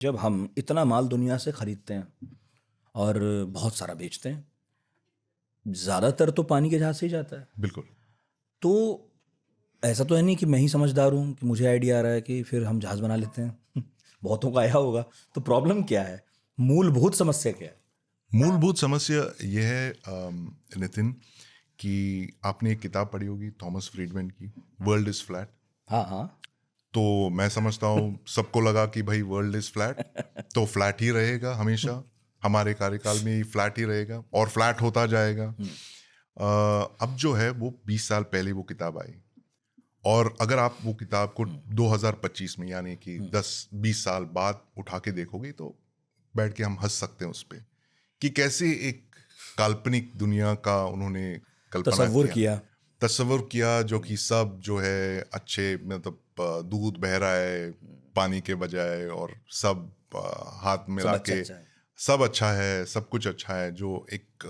जब हम इतना माल दुनिया से खरीदते हैं और बहुत सारा बेचते हैं, ज़्यादातर तो पानी के जहाज से ही जाता है। बिल्कुल। तो ऐसा तो है नहीं कि मैं ही समझदार हूँ कि मुझे आइडिया आ रहा है कि फिर हम जहाज बना लेते हैं। बहुतों का आया होगा। तो प्रॉब्लम क्या है? मूलभूत समस्या क्या है? मूलभूत समस्या ये है नितिन, कि आपने एक किताब पढ़ी होगी थॉमस फ्रीडमैन की, वर्ल्ड इज फ्लैट। हाँ हाँ। तो मैं समझता हूँ सबको लगा कि भाई वर्ल्ड इज फ्लैट, तो फ्लैट ही रहेगा हमेशा, हमारे कार्यकाल में ही फ्लैट ही रहेगा और फ्लैट होता जाएगा। अब जो है वो 20 साल पहले वो किताब आई, और अगर आप वो किताब को 2025 में यानी कि 10-20 साल बाद उठा के देखोगे तो बैठ के हम हंस सकते हैं उस पे, कि कैसे एक काल्पनिक दुनिया का उन्होंने कल्पना तसव्वुर किया, किया। तस्वर किया, जो कि सब जो है अच्छे, मतलब दूध बह रहा है पानी के बजाय, और सब हाथ सब मिला अच्छा के अच्छा है। सब अच्छा है, सब कुछ अच्छा है, जो एक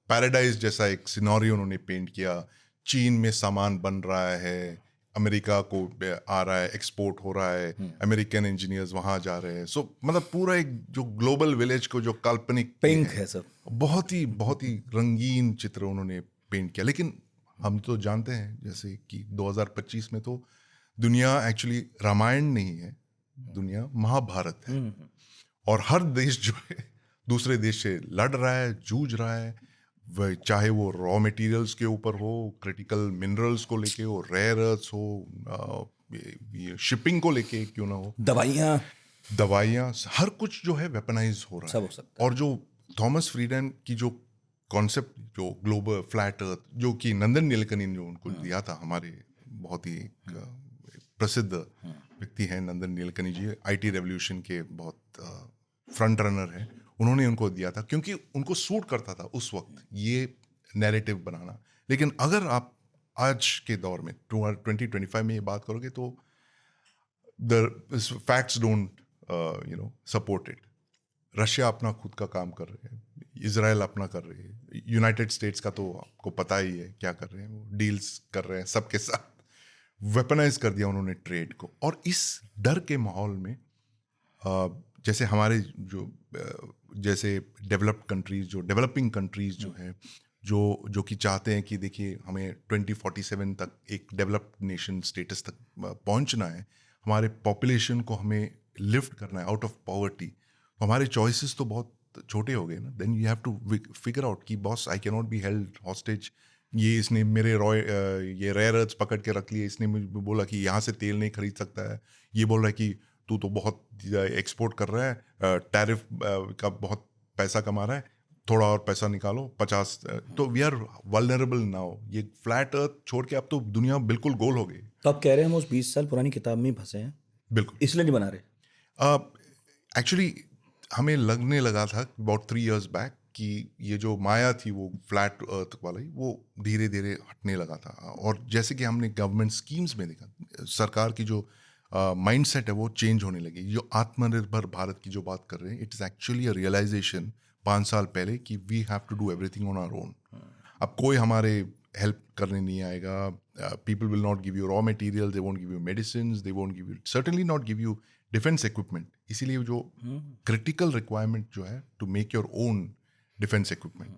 पैराडाइज जैसा एक सिनेरियो उन्होंने पेंट किया। चीन में सामान बन रहा है, अमेरिका को आ रहा है, एक्सपोर्ट हो रहा है, अमेरिकन इंजीनियर्स वहाँ जा रहे हैं। सो मतलब पूरा एक जो ग्लोबल विलेज को जो काल्पनिक ये पिंक है, है सब। बहुत ही रंगीन चित्र उन्होंने पेंट किया। लेकिन हम तो जानते हैं जैसे कि 2025 में तो दुनिया एक्चुअली रामायण नहीं है, दुनिया महाभारत है। और हर देश जो है दूसरे देश से लड़ रहा है, जूझ रहा है, वह चाहे वो रॉ मटेरियल्स के ऊपर हो, क्रिटिकल मिनरल्स को लेके हो, रेयर अर्थ्स हो, ये शिपिंग को लेके क्यों ना हो, दवाइयाँ। दवाइयाँ, हर कुछ जो है वेपनाइज हो रहा सब हो है। सकता है। और जो थॉमस फ्रीडन की जो कॉन्सेप्ट, जो ग्लोबल फ्लैट अर्थ, जो कि नंदन नीलकनी ने जो उनको दिया था, हमारे बहुत ही एक प्रसिद्ध व्यक्ति हैं नंदन नीलकनी जी, आईटी रेवोल्यूशन के बहुत फ्रंट रनर हैं। उन्होंने उनको दिया था क्योंकि उनको सूट करता था उस वक्त ये नैरेटिव बनाना। लेकिन अगर आप आज के दौर में 2025 में ये बात करोगे तो the facts don't support it. Russia अपना खुद का काम कर रहे हैं, इजराइल अपना कर रही है, यूनाइटेड स्टेट्स का तो आपको पता ही है क्या कर रहे हैं, वो डील्स कर रहे हैं सबके साथ। वेपनाइज कर दिया उन्होंने ट्रेड को। और इस डर के माहौल में जैसे हमारे जो जैसे डेवलप्ड कंट्रीज, जो डेवलपिंग कंट्रीज जो हैं, जो कि चाहते हैं कि देखिए हमें 2047 तक एक डेवलप्ड नेशन स्टेटस तक पहुंचना है, हमारे पॉपुलेशन को हमें लिफ्ट करना है आउट ऑफ पॉवर्टी, तो हमारे चॉइसेस तो बहुत छोटे हो गए ना। Then you have to figure out कि boss I can not be held hostage. ये इसने मेरे ये रेयर अर्थ्स पकड़ के रख लिए, इसने मुझे बोला कि यहाँ से तेल नहीं खरीद सकता है, ये बोल रहा है कि तू तो बहुत एक्सपोर्ट कर रहा है, टैरिफ का बहुत पैसा कमा रहा है, थोड़ा और पैसा निकालो 50। तो वी आर वल्नरेबल नाउ। ये फ्लैट अर्थ छोड़ के अब तो दुनिया बिल्कुल गोल हो गई। तो आप कह रहे हैं हम उस 20 साल पुरानी किताब में ही फंसे हैं, बिल्कुल। इसलिए नहीं बना रहे? एक्चुअली हमें लगने लगा था अबाउट 3 years बैक कि ये जो माया थी वो फ्लैट अर्थ वाली, वो धीरे धीरे हटने लगा था। और जैसे कि हमने गवर्नमेंट स्कीम्स में देखा, सरकार की जो माइंडसेट है वो चेंज होने लगी। जो आत्मनिर्भर भारत की जो बात कर रहे हैं, it is actually a realisation 5 साल पहले कि we have to do everything on our own. अब कोई हमारे हेल्प करने नहीं आएगा। People will not give you raw material, they won't give you medicine, they won't give you, certainly not give you defence equipment. इसीलिए जो critical requirement जो है to make your own defence equipment.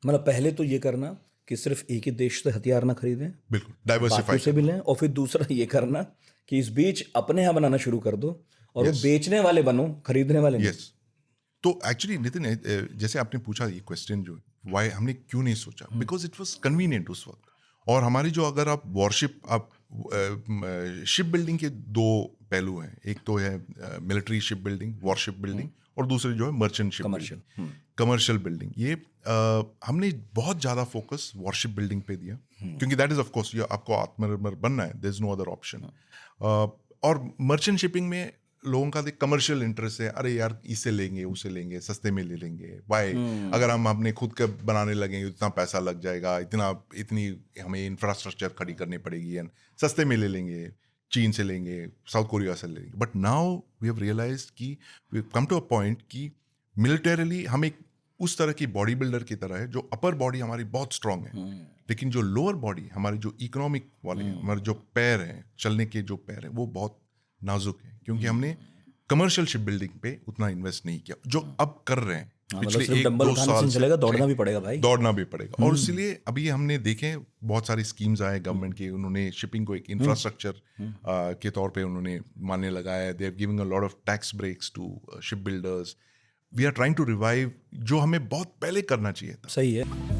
मतलब पहले तो ये करना कि सिर्फ एक ही देश से हथियार ना खरीदें, बिल्कुल बाकियों डाइवर्सिफाई से भी करना। लें, और फिर दूसरा ये करना कि इस बीच अपने यहाँ बनाना शुरू कर दो और वो यस, बेचने वाले बनो, खरीदने वाले नहीं। यस। तो एक्चुअली नितिन, जैसे आपने पूछा ये क्वेश्चन जो वाई हमने क्यों नहीं सोचा, बिकॉज इट वाज कन्वीनियंट उस वक्त। और हमारी जो, अगर आप वॉरशिप, आप शिप बिल्डिंग के दो पहलू हैं, एक तो है military ship building, worship building, और दूसरे जो है merchant ship building, commercial. Commercial building. ये हमने बहुत ज़्यादा फोकस वॉरशिप बिल्डिंग पे दिया, क्योंकि दैट इज ऑफ कोर्स, आपको आत्मनिर्भर बनना है, there is no other option. और मर्चेंट शिपिंग में लोगों का कमर्शियल इंटरेस्ट है, अरे यार इससे लेंगे, उससे लेंगे, सस्ते में ले लेंगे, वाई, अगर हम अपने खुद के बनाने लगेंगे इतना पैसा लग जाएगा, इतनी हमें इंफ्रास्ट्रक्चर खड़ी करनी पड़ेगी, एंड सस्ते में ले लेंगे, चीन से लेंगे, साउथ कोरिया से लेंगे। But now we have realised कि we come to a point कि मिलिटरीली हम एक उस तरह की बॉडी बिल्डर की तरह है, जो अपर बॉडी हमारी बहुत स्ट्रांग है, लेकिन जो लोअर बॉडी हमारी, जो इकोनॉमिक वाले हैं, हमारे जो पैर हैं, चलने के जो पैर हैं, वो बहुत नाजुक है, क्योंकि हमने कमर्शियल शिप बिल्डिंग पे उतना इन्वेस्ट नहीं किया जो अब कर रहे हैं। मतलब पिछले सिर्फ एक डंबल दो उठाने से साल नहीं से चलेगा, दौड़ना भी पड़ेगा भाई। दौड़ना भी पड़ेगा। और इसलिए अभी हमने देखे बहुत सारी स्कीम्स आए गवर्नमेंट के, उन्होंने शिपिंग को एक इंफ्रास्ट्रक्चर के तौर पे उन्होंने मानने लगाया। They are giving a lot of tax breaks to ship builders. We are trying to revive जो हमें बहुत पहले करना चाहिए था। सही है।